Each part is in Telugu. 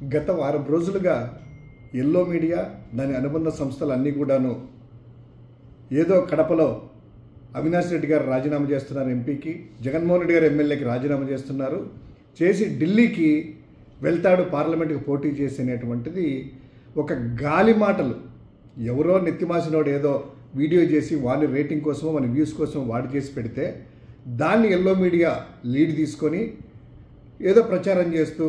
గత వారం రోజులుగా ఎల్లో మీడియా దాని అనుబంధ సంస్థలు అన్నీ కూడాను ఏదో కడపలో అవినాష్ రెడ్డి గారు రాజీనామా చేస్తున్నారు ఎంపీకి, జగన్మోహన్ రెడ్డి గారు ఎమ్మెల్యేకి రాజీనామా చేస్తున్నారు, చేసి ఢిల్లీకి వెళ్తాడు పార్లమెంటుకి పోటీ చేసేటువంటిది ఒక గాలి మాటలు. ఎవరో నెత్తిమాసినోడు ఏదో వీడియో చేసి వాని రేటింగ్ కోసమో మన వ్యూస్ కోసం వాడి చేసి పెడితే దాన్ని ఎల్లో మీడియా లీడ్ తీసుకొని ఏదో ప్రచారం చేస్తూ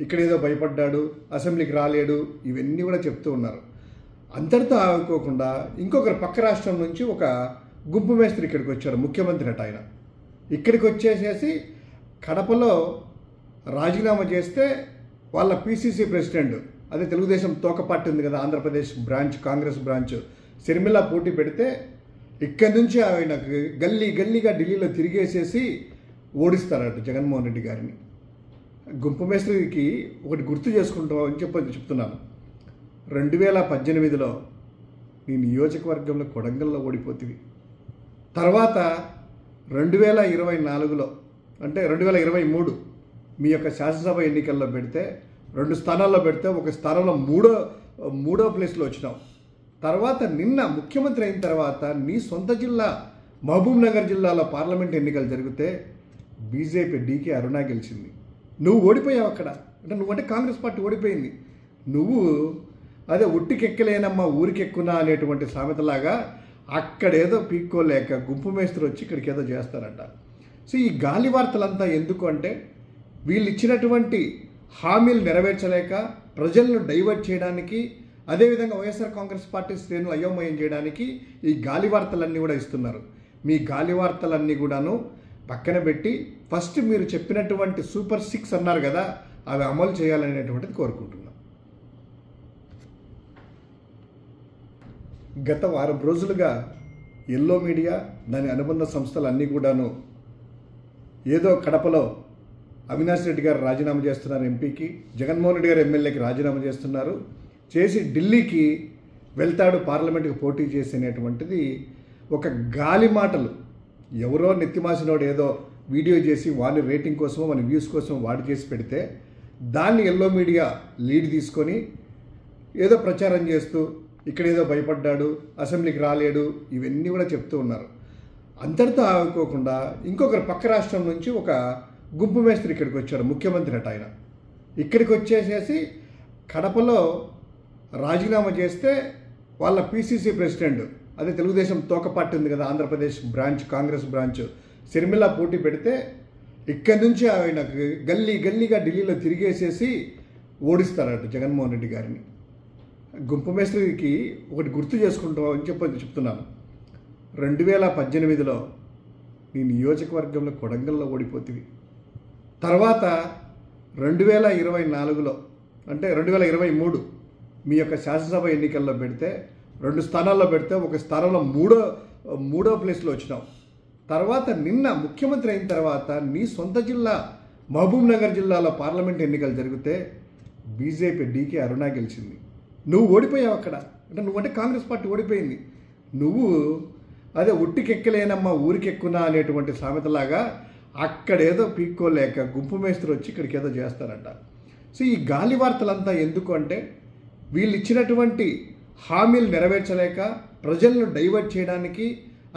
ఇక్కడ ఏదో భయపడ్డాడు, అసెంబ్లీకి రాలేడు, ఇవన్నీ కూడా చెప్తూ ఉన్నారు. అంతటితో ఆగుకోకుండా ఇంకొకరు పక్క రాష్ట్రం నుంచి ఒక గుంపు మేస్త్రి ఇక్కడికి వచ్చాడు, ముఖ్యమంత్రి అట ఆయన. ఇక్కడికి వచ్చేసేసి కడపలో రాజీనామా చేస్తే వాళ్ళ పీసీసీ ప్రెసిడెంట్, అదే తెలుగుదేశం తోక పార్టీ ఉంది కదా ఆంధ్రప్రదేశ్ బ్రాంచ్, కాంగ్రెస్ బ్రాంచ్, షర్మిల పోటీ పెడితే ఇక్కడి నుంచి ఆయనకు గల్లీగా ఢిల్లీలో తిరిగేసేసి ఓడిస్తారట జగన్మోహన్ రెడ్డి గారిని. గుంపు మేస్త్రికి ఒకటి గుర్తు చేసుకుంటామని చెప్తున్నాను. 2018లో నీ నియోజకవర్గంలో కొడంగల్లో ఓడిపోతుంది. తర్వాత 2024లో అంటే 2023 మీ యొక్క శాసనసభ ఎన్నికల్లో పెడితే 2 స్థానాల్లో పెడితే ఒక స్థానంలో మూడో ప్లేస్లో వచ్చినావు. తర్వాత నిన్న ముఖ్యమంత్రి అయిన తర్వాత నీ సొంత జిల్లా మహబూబ్ నగర్ జిల్లాలో పార్లమెంట్ ఎన్నికలు జరిగితే బీజేపీ డీకే అరుణ గెలిచింది. నువ్వు ఓడిపోయావు అక్కడ. అంటే నువ్వంటే కాంగ్రెస్ పార్టీ ఓడిపోయింది. నువ్వు అదే ఉట్టికెక్కలేనమ్మా ఊరికెక్కునా అనేటువంటి సామెతలాగా అక్కడేదో పీక్కోలేక గుంపు మేస్త్రి వచ్చి ఇక్కడికి ఏదో చేస్తారట. సో ఈ గాలి వార్తలంతా ఎందుకు అంటే వీళ్ళు ఇచ్చినటువంటి హామీలు నెరవేర్చలేక ప్రజలను డైవర్ట్ చేయడానికి, అదేవిధంగా వైఎస్ఆర్ కాంగ్రెస్ పార్టీ శ్రేణులు అయోమయం చేయడానికి ఈ గాలి వార్తలన్నీ కూడా ఇస్తున్నారు. మీ గాలి వార్తలన్నీ కూడాను పక్కన పెట్టి ఫస్ట్ మీరు చెప్పినటువంటి సూపర్ 6 అన్నారు కదా, అవి అమలు చేయాలనేటువంటిది కోరుకుంటున్నాం. గత వారం రోజులుగా ఎల్లో మీడియా దాని అనుబంధ సంస్థలు అన్నీ కూడాను ఏదో కడపలో అవినాష్ రెడ్డి గారు రాజీనామా చేస్తున్నారు ఎంపీకి, జగన్మోహన్ రెడ్డి గారు ఎమ్మెల్యేకి రాజీనామా చేస్తున్నారు, చేసి ఢిల్లీకి వెళ్తాడు పార్లమెంటుకి పోటీ చేసేటువంటిది ఒక గాలి మాటలు. ఎవరో నెత్తిమాసినోడు ఏదో వీడియో చేసి వాని రేటింగ్ కోసమో మన వ్యూస్ కోసం వాడి చేసి పెడితే దాన్ని ఎల్లో మీడియా లీడ్ తీసుకొని ఏదో ప్రచారం చేస్తూ ఇక్కడ ఏదో భయపడ్డాడు, అసెంబ్లీకి రాలేడు, ఇవన్నీ కూడా చెప్తూ ఉన్నారు. అంతటితో ఆగుకోకుండా ఇంకొకరు పక్క రాష్ట్రం నుంచి ఒక గుంపు మేస్త్రి ఇక్కడికి వచ్చాడు, ముఖ్యమంత్రి అట ఆయన. ఇక్కడికి వచ్చేసేసి కడపలో రాజీనామా చేస్తే వాళ్ళ పీసీసీ ప్రెసిడెంట్, అదే తెలుగుదేశం తోక పార్టీ ఉంది కదా ఆంధ్రప్రదేశ్ బ్రాంచ్, కాంగ్రెస్ బ్రాంచ్, షర్మిల పోటీ పెడితే ఇక్కడి నుంచి ఆయనకు గల్లీగా ఢిల్లీలో తిరిగేసేసి ఓడిస్తారట జగన్మోహన్ రెడ్డి గారిని. గుంపు మేస్త్రికి ఒకటి గుర్తు చేసుకుంటామని చెప్తున్నాను. 2018లో నీ నియోజకవర్గంలో కొడంగల్లో ఓడిపోతుంది. తర్వాత 2024లో అంటే 2023 మీ యొక్క శాసనసభ ఎన్నికల్లో పెడితే 2 స్థానాల్లో పెడితే ఒక స్థానంలో మూడో ప్లేస్లో వచ్చినావు. తర్వాత నిన్న ముఖ్యమంత్రి అయిన తర్వాత నీ సొంత జిల్లా మహబూబ్ నగర్ జిల్లాలో పార్లమెంట్ ఎన్నికలు జరిగితే బీజేపీ డీకే అరుణ గెలిచింది. నువ్వు ఓడిపోయావు అక్కడ. అంటే నువ్వంటే కాంగ్రెస్ పార్టీ ఓడిపోయింది. నువ్వు అదే ఉట్టికెక్కలేనమ్మా ఊరికెక్కునా అనేటువంటి సామెతలాగా అక్కడేదో పీక్కోలేక గుంపు మేస్త్రి వచ్చి ఇక్కడికి ఏదో చేస్తారట. సో ఈ గాలి వార్తలంతా ఎందుకు అంటే వీళ్ళు ఇచ్చినటువంటి హామీలు నెరవేర్చలేక ప్రజలను డైవర్ట్ చేయడానికి,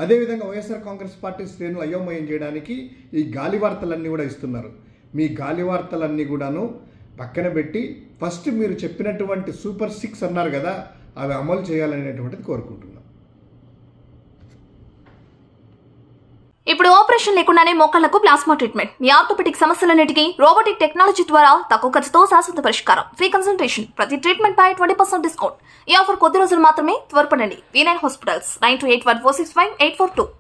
అదేవిధంగా వైఎస్ఆర్ కాంగ్రెస్ పార్టీ శ్రేణులు అయోమయం చేయడానికి ఈ గాలి వార్తలన్నీ కూడా ఇస్తున్నారు. మీ గాలి వార్తలన్నీ కూడాను పక్కన పెట్టి ఫస్ట్ మీరు చెప్పినటువంటి సూపర్ 6 అన్నారు కదా, అవి అమలు చేయాలనేటువంటిది కోరుకుంటున్నాం. ఇప్పుడు ఆపరేషన్ లేకుండానే మోకాళ్లకు ప్లాస్మా ట్రీట్మెంట్, మీ ఆర్థోపెడిక్ సమస్యలన్నిటికీ రోబోటిక్ టెక్నాలజీ ద్వారా తక్కువ ఖర్చుతో శాశ్వత పరిష్కారం, ఫ్రీ కన్సల్టేషన్, ప్రతి ట్రీట్మెంట్ పై 20% డిస్కౌంట్. ఈ ఆఫర్ కొద్ది రోజులు మాత్రమే. త్వరపడండి. V9 hospitals 9281465842.